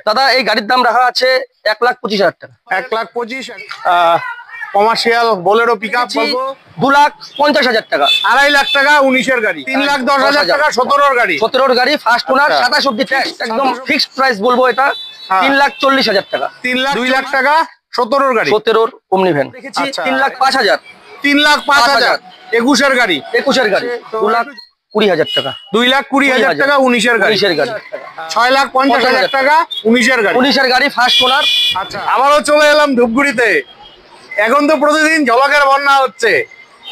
দাদা এই গাড়ির দাম রাখা আছে 1,25,000 টাকা। 1,25,000। কমার্শিয়াল বোলেরো পিকআপ বলবো 2,50,000 টাকা। 2.5 লাখ টাকা 19-এর গাড়ি। 3,10,000 টাকা 17-এর গাড়ি। 17-এর গাড়ি ফার্স্ট ওনার 27 অবধি ট্যাক্স, একদম ফিক্সড প্রাইস বলবো এটা 3,40,000 টাকা। 2 লাখ টাকা 17-এর গাড়ি। 17-এর ওমনি ভ্যান দেখেছি 3,05,000। 3,05,000 21-এর গাড়ি। 21-এর গাড়ি 2,20,000 টাকা। 2,20,000 টাকা 19-এর গাড়ি। 19-এর গাড়ি 6,50,000 টাকা 19-এর গাড়ি। 19-এর গাড়ি ফার্স্ট ওনার। আচ্ছা, আমারও চলে এলাম ধূপগুড়িতে। এখন তো প্রতিদিন ঝলকের বন্যা হচ্ছে,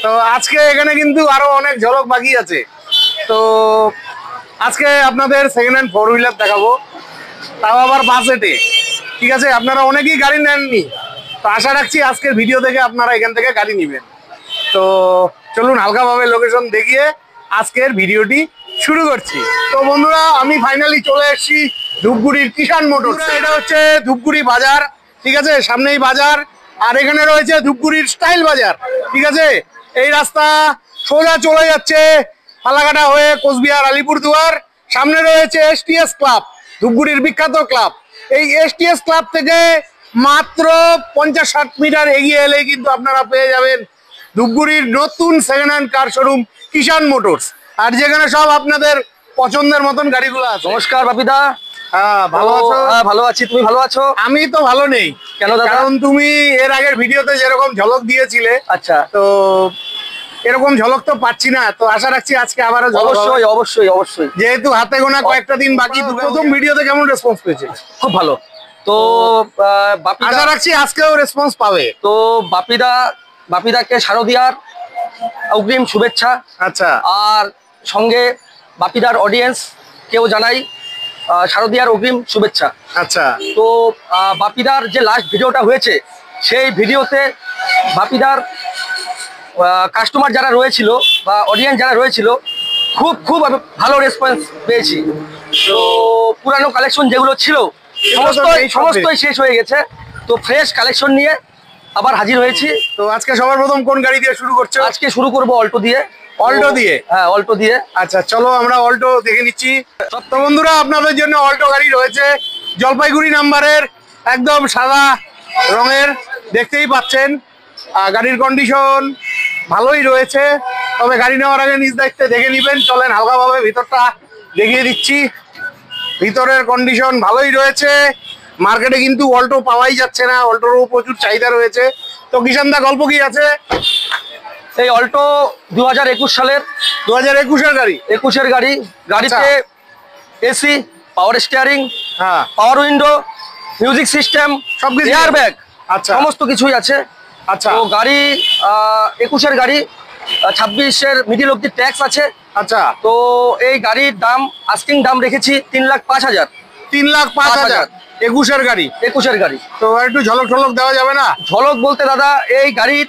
তো আজকে এখানে কিন্তু আরো অনেক ঝলক বাকি আছে। তো আজকে আপনাদের সেকেন্ড হ্যান্ড 4 হুইলার দেখাবো, তাও আবার বাজেটে। ঠিক আছে, আপনারা অনেকেই গাড়ি নেননি, তো আশা রাখছি আজকের ভিডিও দেখে আপনারা এখান থেকে গাড়ি নেবেন। তো চলুন হালকাভাবে লোকেশন দেখিয়ে আজকের ভিডিওটি শুরু করছি। তো বন্ধুরা, আমি ফাইনালি চলে এসেছি ধূপগুড়ির কিষান মোটরস। এটা হচ্ছে ধূপগুড়ি বাজার, ঠিক আছে, সামনেই বাজার। আর এখানে রয়েছে ধূপগুড়ির স্টাইল বাজার, ঠিক আছে। এই রাস্তা সোজা চলে যাচ্ছে ফালাকাটা হয়ে কোচবিহার আলিপুরদুয়ার। সামনে রয়েছে এসটিএস ক্লাব, ধূপগুড়ির বিখ্যাত ক্লাব। এই এসটিএস ক্লাব থেকে মাত্র 50-60 মিটার এগিয়ে এলে কিন্তু আপনারা পেয়ে যাবেন ধূপগুড়ির নতুন সেকেন্ড হ্যান্ড কার শোরুম কিষান মোটরস, আর যেখানে সব আপনাদের পছন্দের মতন গাড়িগুলো আছে। নমস্কার বাপিদা। ভালো আছো? ভালো আছি, তুমি ভালো আছো? আমি তো ভালো নেই। কেন দাদা? কারণ তুমি এর আগের ভিডিওতে যেরকম ঝলক দিয়েছিলে, আচ্ছা, তো এরকম ঝলক তো পাচ্ছি না। তো আশা রাখছি আজকে আবারও অবশ্যই অবশ্যই অবশ্যই। যেহেতু হাতে গোনা কয়েকটা দিন বাকি, প্রথম ভিডিওতে কেমন রেসপন্স পেয়েছে? খুব ভালো। তো আশা রাখছি আজকেও রেসপন্স পাবে। তো বাপিদাকে শারদিয়ার অগ্রিম শুভেচ্ছা। আচ্ছা, আর সঙ্গে বাপিদার অডিয়েন্স কেউ জানাই শারদিয়ার অগ্রিম শুভেচ্ছা। আচ্ছা, তো বাপিদার যে লাস্ট ভিডিওটা হয়েছে, সেই ভিডিওতে বাপিদার কাস্টমার যারা রয়েছিল বা অডিয়েন্স যারা রয়েছিল, খুব ভালো রেসপন্স পেয়েছি। তো পুরানো কালেকশন যেগুলো ছিল সমস্তই শেষ হয়ে গেছে। তো ফ্রেশ কালেকশন নিয়ে আবার হাজির হয়েছি। তো আজকে সবার প্রথম কোন গাড়ি দিয়ে শুরু করছো? আজকে শুরু করব অল্টো দিয়ে। অল্টো দিয়ে? হ্যাঁ, অল্টো দিয়ে। আচ্ছা, চলো আমরা অল্টো দেখে নিচ্ছি। তো বন্ধুরা, আপনাদের জন্য অল্টো গাড়ি রয়েছে জলপাইগুড়ি নাম্বারের, একদম সাদা রঙের, দেখতেই পাচ্ছেন। গাড়ির কন্ডিশন ভালোই রয়েছে, তবে গাড়ি নেওয়ার আগে নিজ দায়িত্বে দেখে নেবেন। চলেন হালকাভাবে ভিতরটা দেখিয়ে দিচ্ছি। ভিতরের কন্ডিশন ভালোই রয়েছে। মার্কেটে কিন্তু অল্টো পাওয়াই যাচ্ছে না, অল্টোরও প্রচুর চাহিদা রয়েছে। তো কিষান দা, গল্প কি আছে? এই অল্টো 2021 সালের 2021-এর গাড়ি। 21-এর গাড়ি। গাড়িতে এসি, পাওয়ার স্টিয়ারিং, হ্যাঁ, পাওয়ার উইন্ডো, মিউজিক সিস্টেম, সবকিছু, এয়ার ব্যাগ, আচ্ছা, সমস্ত কিছুই আছে। আচ্ছা, তো গাড়ি 21-এর গাড়ি, 26-এর মিডিল অব্দি ট্যাক্স আছে। আচ্ছা, তো এই গাড়ির দাম আস্কিং দাম রেখেছি 3,05,000। 3,05,000 21-এর গাড়ি। 21-এর গাড়ি। তো একটু ঝলক ঠলক দেওয়া যাবে না? ঝলক বলতে দাদা, এই গাড়ির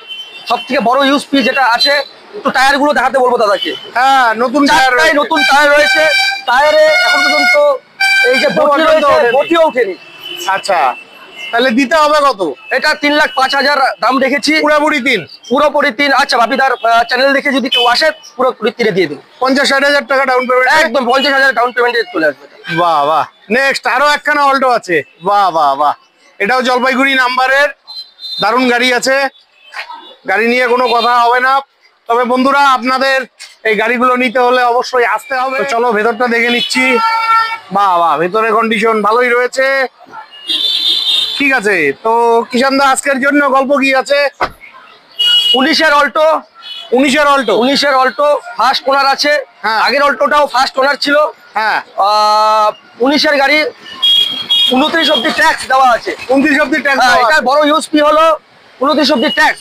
সব থেকে বড় ইউএসপি যেটা আছে, একটু টায়ার গুলো দেখাতে বলবো দাদাকে। হ্যাঁ, নতুন টায়ার, নতুন টায়ার রয়েছে। টায়ারে এখন পর্যন্ত এই যে বটিও ওঠেনি। আচ্ছা, তাহলে দিতে হবে কত? এটা 3,05,000 দাম রেখেছি। পুরোপুরি 3? পুরোপুরি 3। আচ্ছা, বাপিদার চ্যানেল দেখে যদি কেউ আসে, পুরোপুরি 3 দিয়ে দেবো। 50-60,000 টাকা ডাউন পেমেন্ট? একদম 50,000 ডাউন পেমেন্টে চলে আসবে। বাহ বাহ। নেক্সট আরো একখানা অল্টো আছে। বাহ বাহ বাহ, এটাও জলপাইগুড়ি নাম্বারের, দারুণ গাড়ি আছে। গাড়ি নিয়ে কোনো কথা হবে না। তবে বন্ধুরা, আপনাদের এই গাড়িগুলো নিতে হলে অবশ্যই আসতে হবে। চলো ভেতরটা দেখে নিচ্ছি। বাহ বাহ, ভেতরের কন্ডিশন ভালোই রয়েছে। ঠিক আছে, তো কিষান দা, আজকের জন্য গল্প কি আছে? 19-এর অল্টো। 19-এর অল্টো? 19-এর অল্টো ফার্স্ট ওনার আছে। হ্যাঁ, আগের অল্টোটাও ফার্স্ট ওনার ছিল। হ্যাঁ, 19-এর গাড়ি 29 অব্দি ট্যাক্স দেওয়া আছে। 29 অব্দি ট্যাক্স? এটা বড় ইউএসপি হলো 29 অব্দি ট্যাক্স।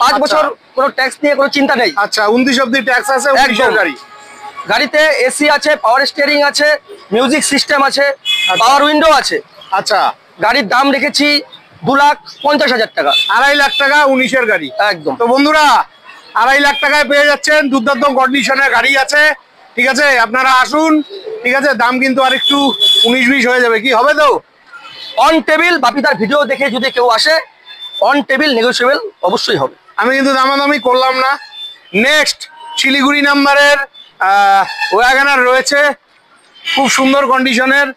5 বছর কোনো ট্যাক্স নিয়ে কোনো চিন্তা নেই। আচ্ছা, 29 অব্দি ট্যাক্স আছে 19-এর গাড়ি। গাড়িতে এসি আছে, পাওয়ার স্টিয়ারিং আছে, মিউজিক সিস্টেম আছে, পাওয়ার উইন্ডো আছে। আচ্ছা, গাড়ির দাম রেখেছি 2,50,000 টাকা। 2.5 লাখ টাকা 19-এর গাড়ি। একদম। তো বন্ধুরা, 2.5 লাখ টাকায় পেয়ে যাচ্ছেন দুর্দান্ত কন্ডিশনের গাড়ি আছে। ঠিক আছে, আপনারা আসুন। ঠিক আছে, দাম কিন্তু আর একটু 19-20 হয়ে যাবে। কি হবে? তো অন টেবিল, বাপিদার ভিডিও দেখে যদি কেউ আসে, অন টেবিল নেগোশিয়েবল অবশ্যই হবে। আমি কিন্তু দামাদামি করলাম না। নেক্সট শিলিগুড়ি নাম্বারের ওয়াগনার রয়েছে, খুব সুন্দর কন্ডিশনের।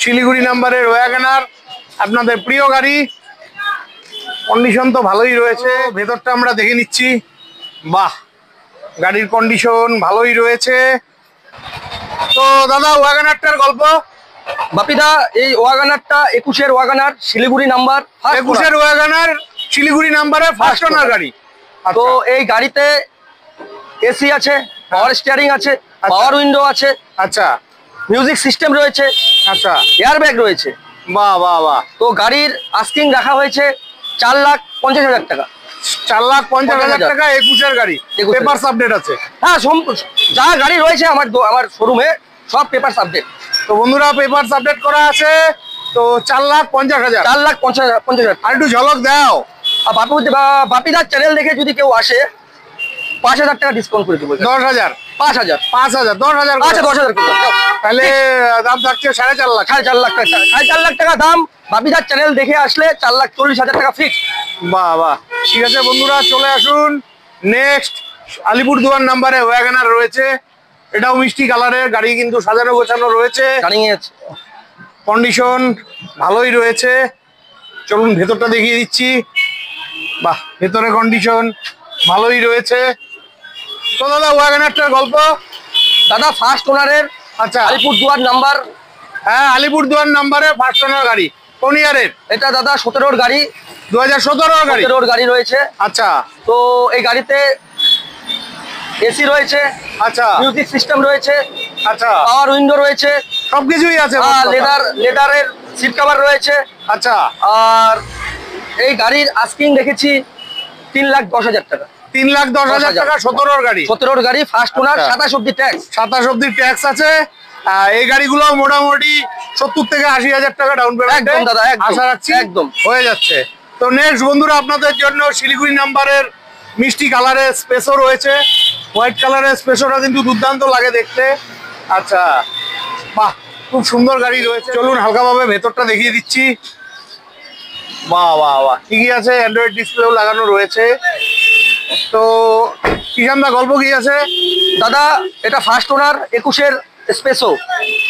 শিলিগুড়ি নাম্বারের ওয়াগনার, আপনাদের প্রিয় গাড়ি। কন্ডিশন তো ভালোই রয়েছে, ভেতরটা আমরা দেখে নিচ্ছি। বাহ, গাড়ির কন্ডিশন ভালোই রয়েছে। তো দাদা ওয়াগনারটার গল্প। বাপিদা এই ওয়াগানারটা 21-এর ওয়াগানার, শিলিগুড়ি নাম্বার, 21-এর ওয়াগনার, শিলিগুড়ি নাম্বারে ফার্স্ট ওনার গাড়ি। তো এই গাড়িতে এসি আছে, পাওয়ার স্টিয়ারিং আছে, পাওয়ার উইন্ডো আছে, আচ্ছা মিউজিক সিস্টেম রয়েছে, আচ্ছা, এয়ারব্যাগ রয়েছে। বাহ বাহ বাহ। তো গাড়ির আস্কিং রাখা হয়েছে 4,50,000 টাকা। 4,50,000 টাকা 21-এর গাড়ি। 21-এর। পেপারস আপডেট আছে? হ্যাঁ, যা গাড়ি রয়েছে আমার শোরুমে সব পেপার আপডেট। তো বন্ধুরা পেপারস আপডেট করা আছে। তো 4,50,000। 4,50,000। আর একটু ঝলক দাও। আর বাপিদার চ্যানেল দেখে যদি কেউ আসে 5,000 টাকা ডিসকাউন্ট করে দেবো। 10,000, 5,000, 5,000, 10,000। আচ্ছা 10,000 করে দাও। তাহলে দাম থাকছে 4.5 লাখ। 4.5 লাখ টাকা, 4.5 লাখ টাকা দাম। বাপিদার চ্যানেল দেখে আসলে 4,40,000 টাকা ফিক্স। বাহ বাহ, ঠিক আছে বন্ধুরা চলে আসুন। নেক্সট আলিপুরদুয়ার নাম্বারে ওয়াগনার রয়েছে, এটাও মিষ্টি কালারের গাড়ি, কিন্তু সাজানো গোছানো রয়েছে, রানিং আছে, কন্ডিশন ভালোই রয়েছে। চলুন ভেতরটা দেখিয়ে দিচ্ছি। বাহ, ভেতরে কন্ডিশন ভালোই রয়েছে। তো দাদা ওয়াগনারটার গল্প। দাদা ফার্স্ট ওনারের, আচ্ছা, আলিপুরদুয়ার নাম্বার। হ্যাঁ আলিপুরদুয়ার নাম্বারে ফার্স্ট ওনার গাড়ি। কোন ইয়ারের? এটা দাদা 17-র গাড়ি, 2017 গাড়ি। 17-র গাড়ি রয়েছে। আচ্ছা তো এই গাড়িতে এসি রয়েছে, আচ্ছা মিউজিক সিস্টেম রয়েছে, আচ্ছা, পাওয়ার উইন্ডো রয়েছে, সবকিছুই আছে। লেদারের সিট কভার রয়েছে। আচ্ছা, আর এই গাড়ির আস্কিং রেখেছি 3,10,000 টাকা। 3,10,000 টাকা 17-র গাড়ি। 17-র গাড়ি, ফার্স্ট ওনার, আচ্ছা। 27 অব্দি ট্যাক্স। 27 অব্দি ট্যাক্স আছে। এই গাড়িগুলো মোটামুটি 70 থেকে 80,000 টাকা ডাউন পেমেন্ট একদম দাদা, একদম, আশা রাখছি একদম হয়ে যাচ্ছে। তো নেক্সট বন্ধুরা আপনাদের জন্য শিলিগুড়ি নাম্বারের মিষ্টি কালারের স্পেসও রয়েছে। হোয়াইট কালারের স্পেসোটা কিন্তু দুর্দান্ত লাগে দেখতে। আচ্ছা, বাহ, খুব সুন্দর গাড়ি রয়েছে। চলুন হালকাভাবে ভেতরটা দেখিয়ে দিচ্ছি। বাহ বাহ বাহ, ঠিকই আছে, অ্যান্ড্রয়েড ডিসপ্লেও লাগানো রয়েছে। তো কিষানদা গল্প কি আছে? দাদা এটা ফার্স্ট ওনার 21-এর স্পেসো,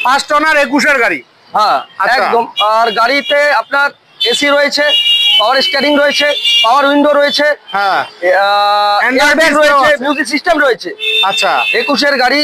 ফার্স্ট ওনার 21-এর গাড়ি। হ্যাঁ আচ্ছা। একদম। আর গাড়িতে আপনার এসি রয়েছে, পাওয়ার স্টিয়ারিং রয়েছে, পাওয়ার উইন্ডো রয়েছে, হ্যাঁ Android এয়ারব্যাগ display রয়েছে, আছে। মিউজিক সিস্টেম রয়েছে। আচ্ছা 21-এর গাড়ি,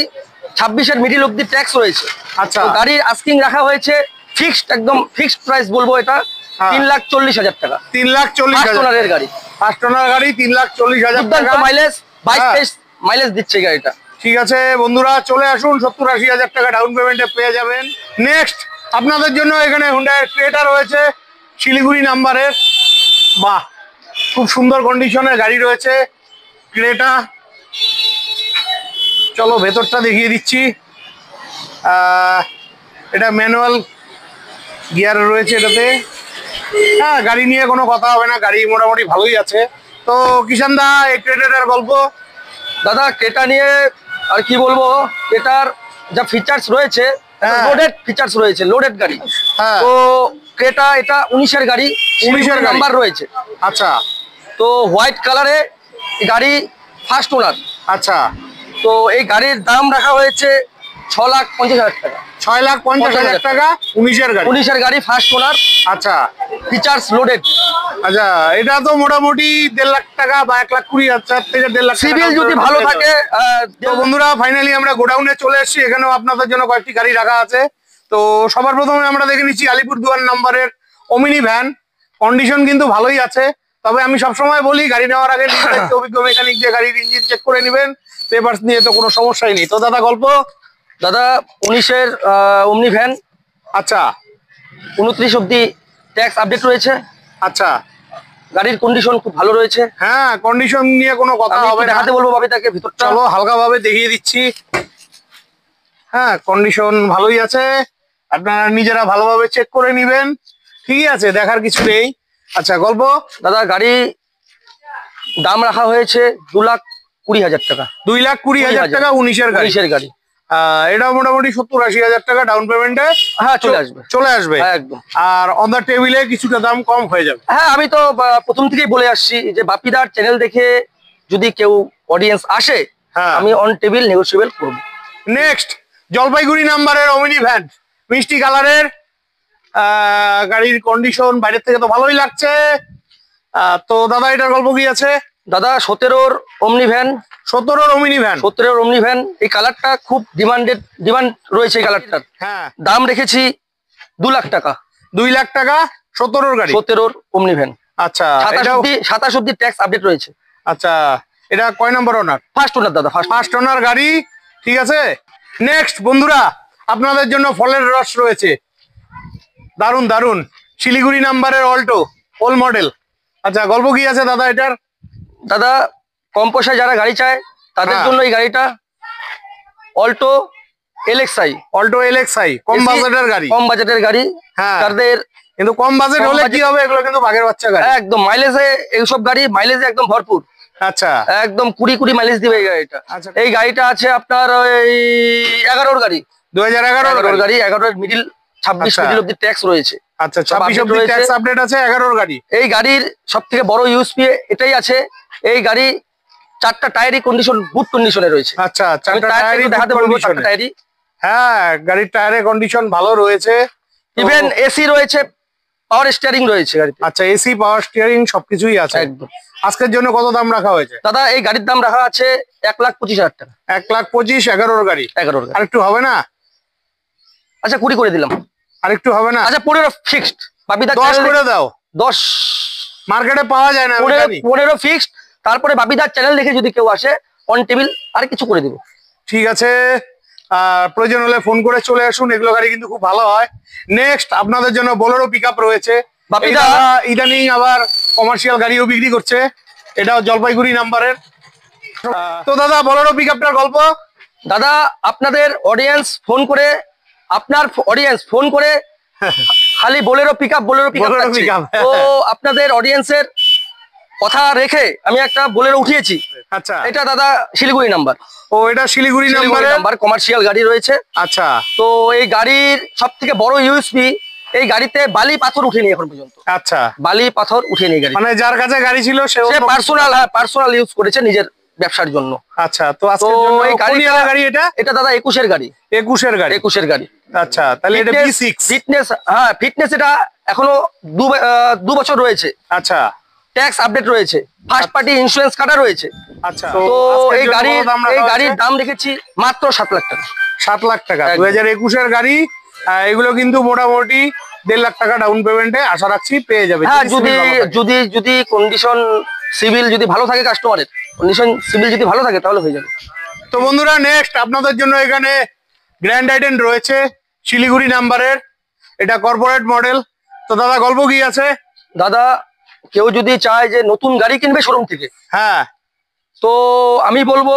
26-এর মিডিল অব্দি ট্যাক্স রয়েছে। আচ্ছা, তো গাড়ির আস্কিং রাখা হয়েছে ফিক্সড, একদম ফিক্সড প্রাইস বলবো এটা, হ্যাঁ। 3,40,000 টাকা। 3,40,000 ফার্স্ট ওনারের গাড়ি, ফার্স্ট ওনার গাড়ি 3,40,000 দুর্দান্ত টাকা। মাইলেজ, 22-23 হ্যাঁ। মাইলেজ দিচ্ছে গাড়িটা। ঠিক আছে বন্ধুরা চলে আসুন, 70-80,000 টাকা ডাউন পেমেন্টে পেয়ে যাবেন। নেক্সট আপনাদের জন্য এখানে হুন্ডাই ক্রেটা রয়েছে শিলিগুড়ি নাম্বারের। বাহ, খুব সুন্দর কন্ডিশনের গাড়ি রয়েছে ক্রেটা। চলো ভেতরটা দেখিয়ে দিচ্ছি। এটা ম্যানুয়াল গিয়ার রয়েছে এটাতে। হ্যাঁ, গাড়ি নিয়ে কোনো কথা হবে না, গাড়ি মোটামুটি ভালোই আছে। তো কিষান দা এই ক্রেটার গল্প। দাদা ক্রেটা নিয়ে আর কি বলবো, ক্রেটার যা ফিচার্স রয়েছে, হ্যাঁ। লোডেড ফিচার্স রয়েছে, লোডেড গাড়ি। হ্যাঁ। তো ক্রেটা এটা 19-এর গাড়ি, 19-এর গাড়ি। নাম্বার রয়েছে। আচ্ছা তো হোয়াইট কালারে গাড়ি, ফার্স্ট ওনার। আচ্ছা, তো এই গাড়ির দাম রাখা হয়েছে 6,50,000 টাকা। 6,50,000 টাকা 19-এর গাড়ি। 19-এর গাড়ি, ফার্স্ট ওনার, আচ্ছা ফিচার্স লোডেড। আচ্ছা, এটা তো মোটামুটি 1.5 লাখ টাকা বা 1,20,000 থেকে 1.5 লাখ সিভিল যদি ভালো থাকে। তো বন্ধুরা ফাইনালি আমরা গোডাউনে চলে এসেছি। এখানেও আপনাদের জন্য কয়েকটি গাড়ি রাখা আছে। তো সবার প্রথমে আমরা দেখে নিচ্ছি আলিপুরদুয়ার নাম্বারের ওমিনি ভ্যান। কন্ডিশন কিন্তু ভালোই আছে, তবে আমি সবসময় বলি গাড়ি নেওয়ার আগে নিজের অভিজ্ঞ মেকানিক দিয়ে গাড়ির ইঞ্জিন চেক করে নেবেন। পেপারস নিয়ে তো কোনো সমস্যাই নেই। তো দাদা গল্প। দাদা 19-এর ওমনি ভ্যান, আচ্ছা 29 অব্দি ট্যাক্স আপডেট রয়েছে। আচ্ছা, গাড়ির কন্ডিশন খুব ভালো রয়েছে। হ্যাঁ কন্ডিশন নিয়ে কোনো কথা আমি হবে একটু না। দেখাতে বলবো বাপিদাকে ভিতরটা। চলো হালকাভাবে দেখিয়ে দিচ্ছি। হ্যাঁ, কন্ডিশন ভালোই আছে, আপনারা নিজেরা ভালোভাবে চেক করে নেবেন। ঠিকই আছে, দেখার কিছু নেই। আচ্ছা গল্প। দাদা গাড়ি দাম রাখা হয়েছে 2,20,000 টাকা। 2,20,000 টাকা 19-এর গাড়ি। 19-এর গাড়ি, এটা মোটামুটি 70-80,000 টাকা ডাউন পেমেন্টে হ্যাঁ চলে আসবে। চলে আসবে। হ্যাঁ, একদম। আর অন দ্য টেবিলে কিছুটা দাম কম হয়ে যাবে। হ্যাঁ, আমি তো প্রথম থেকেই বলে আসছি যে বাপিদার চ্যানেল দেখে যদি কেউ অডিয়েন্স আসে, হ্যাঁ। আমি অন টেবিল নেগোসিয়েবল করবো। নেক্সট জলপাইগুড়ি নাম্বারের ওমিনি ভ্যান, মিষ্টি কালারের, গাড়ির কন্ডিশন বাইরের থেকে তো ভালোই লাগছে। তো দাদা এটার গল্প কি আছে? দাদা 17-র ওমনি ভ্যান, 17-র ওমিনি ভ্যান। 17-র ওমনি ভ্যান। এই কালারটা খুব ডিমান্ড রয়েছে এই কালারটার। হ্যাঁ, দাম রেখেছি 2 লাখ টাকা। 2 লাখ টাকা 17-র গাড়ি, 17-র ওমনি ভ্যান। আচ্ছা 27 অব্দি ট্যাক্স আপডেট রয়েছে। আচ্ছা, এটা কয় নম্বর ওনার? ফার্স্ট ওনার দাদা, ফার্স্ট ওনার গাড়ি। ঠিক আছে, নেক্সট বন্ধুরা আপনাদের জন্য ফলের রস রয়েছে, দারুন দারুন, শিলিগুড়ি নাম্বারের অল্টো ওল মডেল। আচ্ছা, গল্প কি আছে দাদা এটার? দাদা কম পয়সায় যারা গাড়ি চায় তাদের জন্য এই গাড়িটা অল্টো এলএক্সআই। অল্টো এলএক্সআই কম বাজেটের গাড়ি, কম বাজেটের গাড়ি। হ্যাঁ, তাদের কিন্তু কম বাজেট হলে কি হবে, এগুলো কিন্তু বাঘের বাচ্চা গাড়ি। একদম মাইলেজে, এইসব গাড়ি মাইলেজে একদম ভরপুর। আচ্ছা, একদম 20 মাইলেজ দিবে এই গাড়িটা। আচ্ছা, এই গাড়িটা আছে আপনার ওই 11-র গাড়ি, 2011-র গাড়ি। 11-র মিডিল, 26 মিডিল অব্দি ট্যাক্স রয়েছে। আচ্ছা, 26 অব্দি ট্যাক্স আপডেট আছে 11-র গাড়ি। এই গাড়ির সবথেকে বড় ইউএসপি এটাই আছে, এই গাড়ি 4টা টায়ারই কন্ডিশন গুড কন্ডিশনে রয়েছে। আচ্ছা, 4টা টায়ারই দেখাতে বলবো, 4টা টায়ারই। হ্যাঁ, গাড়ির টায়ারের কন্ডিশন ভালো রয়েছে, ইভেন এসি রয়েছে, পাওয়ার স্টিয়ারিং রয়েছে গাড়িতে। আচ্ছা, এসি পাওয়ার স্টিয়ারিং সবকিছুই আছে একদম। আজকের জন্য কত দাম রাখা হয়েছে দাদা? এই গাড়ির দাম রাখা আছে 1,25,000 টাকা। 1,25,000, 11-র গাড়ি। 11-র গাড়ি। আরেকটু হবে না? আচ্ছা 20 করে দিলাম। আরেকটু হবে না? আচ্ছা 15 ফিক্সড। বাপিদা 10 করে দাও। 10 মার্কেটে পাওয়া যায় না, আমি জানি। 15 ফিক্সড। তারপরে বাপিদার চ্যানেল দেখে যদি কেউ আসে অন টেবিল আর কিছু করে দিব। ঠিক আছে, প্রয়োজন হলে ফোন করে চলে আসুন, এগুলো গাড়ি কিন্তু খুব ভালো হয়। নেক্সট আপনাদের জন্য বোলেরো পিকআপ রয়েছে। বাপিদা ইদানিং আবার কমার্শিয়াল গাড়িও বিক্রি করছে, এটাও জলপাইগুড়ি নাম্বারের। তো দাদা বোলেরো পিকআপটার গল্প? দাদা আপনাদের অডিয়েন্স ফোন করে, আপনার অডিয়েন্স ফোন করে খালি বোলেরো পিকআপ তো আপনাদের অডিয়েন্সের কথা রেখে আমি একটা বোলেরো উঠিয়েছি। আচ্ছা, এটা দাদা শিলিগুড়ি নাম্বার। ও, এটা শিলিগুড়ি নাম্বার, কমার্শিয়াল গাড়ি রয়েছে। আচ্ছা, তো এই গাড়ির সবথেকে বড় ইউএসপি, এই গাড়িতে বালি পাথর উঠেনি এখন পর্যন্ত। আচ্ছা, বালি পাথর উঠেনি গাড়ি, মানে যার কাছে গাড়ি ছিল সে পার্সোনাল, পার্সোনাল ইউজ করেছে নিজের ব্যবসার জন্য। আচ্ছা, তো আজকের জন্য এই গাড়ি এটা দাদা 21-এর গাড়ি। 21-এর গাড়ি। আচ্ছা, তাহলে এটা B6 ফিটনেস। হ্যাঁ, ফিটনেস এটা এখনো 2 বছর রয়েছে। আচ্ছা, ট্যাক্স আপডেট রয়েছে, ফার্স্ট পার্টি ইন্স্যুরেন্স কাটা রয়েছে। আচ্ছা, তো এই গাড়ির দাম রেখেছি মাত্র 7 লাখ টাকা। 7 লাখ টাকা 2021-এর গাড়ি। এগুলো কিন্তু মোটামুটি 1.5 লাখ টাকা ডাউন পেমেন্টে আশা রাখছি পেয়ে যাবে। হ্যাঁ, যদি কন্ডিশন সিভিল যদি ভালো থাকে, কাস্টমারের কন্ডিশন সিভিল যদি ভালো থাকে তাহলে হয়ে যাবে। তো বন্ধুরা নেক্সট আপনাদের জন্য এখানে গ্র্যান্ড আইটেন রয়েছে শিলিগুড়ি নাম্বারের, এটা কর্পোরেট মডেল। তো দাদা গল্প কি আছে? দাদা কেউ যদি চায় যে নতুন গাড়ি কিনবে শোরুম থেকে, হ্যাঁ, তো আমি বলবো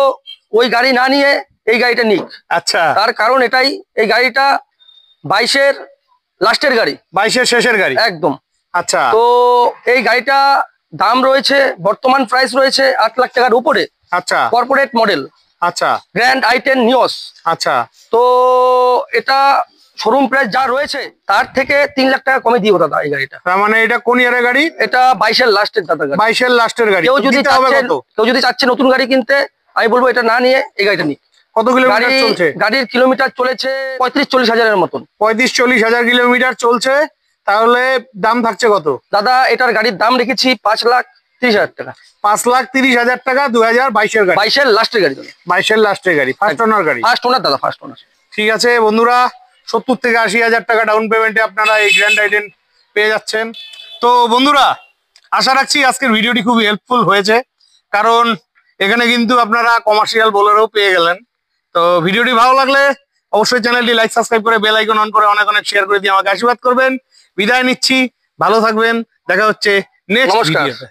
ওই গাড়ি না নিয়ে এই গাড়িটা নিক। আচ্ছা, তার কারণ এটাই, এই গাড়িটা 22-এর লাস্টের গাড়ি, 22-এর শেষের গাড়ি একদম। আচ্ছা, তো এই গাড়িটা দাম রয়েছে, বর্তমান প্রাইস রয়েছে 8 লাখ টাকার উপরে। আচ্ছা, কর্পোরেট মডেল। আচ্ছা, গ্র্যান্ড আই10 নিওস। আচ্ছা, তো এটা শোরুম প্রাইস যা রয়েছে তার থেকে 3 লাখ টাকা কমে দিব দাদা এই গাড়িটা। তার মানে এটা কোন ইয়ারের গাড়ি? এটা 22-এর লাস্টের দাদা গাড়ি। 22-এর লাস্টের গাড়ি। কেউ যদি চাচ্ছে নতুন গাড়ি কিনতে, আমি বলবো এটা না নিয়ে এই গাড়িটা নিক। কত কিলোমিটার চলছে? গাড়ির কিলোমিটার চলেছে 35-40 হাজারের মতন। 35-40 হাজার কিলোমিটার চলছে, তাহলে দাম থাকছে কত? দাদা এটার গাড়ির দাম রেখেছি 5,30,000 টাকা। 5,30,000 টাকা 2022-এর গাড়ি। 22-এর লাস্টের গাড়ি দাদা। 22-এর লাস্টের গাড়ি, ফার্স্ট ওনার গাড়ি। ফার্স্ট ওনার দাদা, ফার্স্ট ওনার। ঠিক আছে বন্ধুরা, 70 থেকে 80 হাজার টাকা ডাউন পেমেন্টে আপনারা এই গ্র্যান্ড আইটেন পেয়ে যাচ্ছেন। তো বন্ধুরা আশা রাখছি আজকের ভিডিওটি খুবই হেল্পফুল হয়েছে, কারণ এখানে কিন্তু আপনারা কমার্শিয়াল বোলেরো পেয়ে গেলেন। তো ভিডিওটি ভালো লাগলে অবশ্যই চ্যানেলটি লাইক, সাবস্ক্রাইব করে বেল আইকন অন করে অনেক অনেক শেয়ার করে দিয়ে আমাকে আশীর্বাদ করবেন। বিদায় নিচ্ছি, ভালো থাকবেন, দেখা হচ্ছে নেক্সট ভিডিওতে।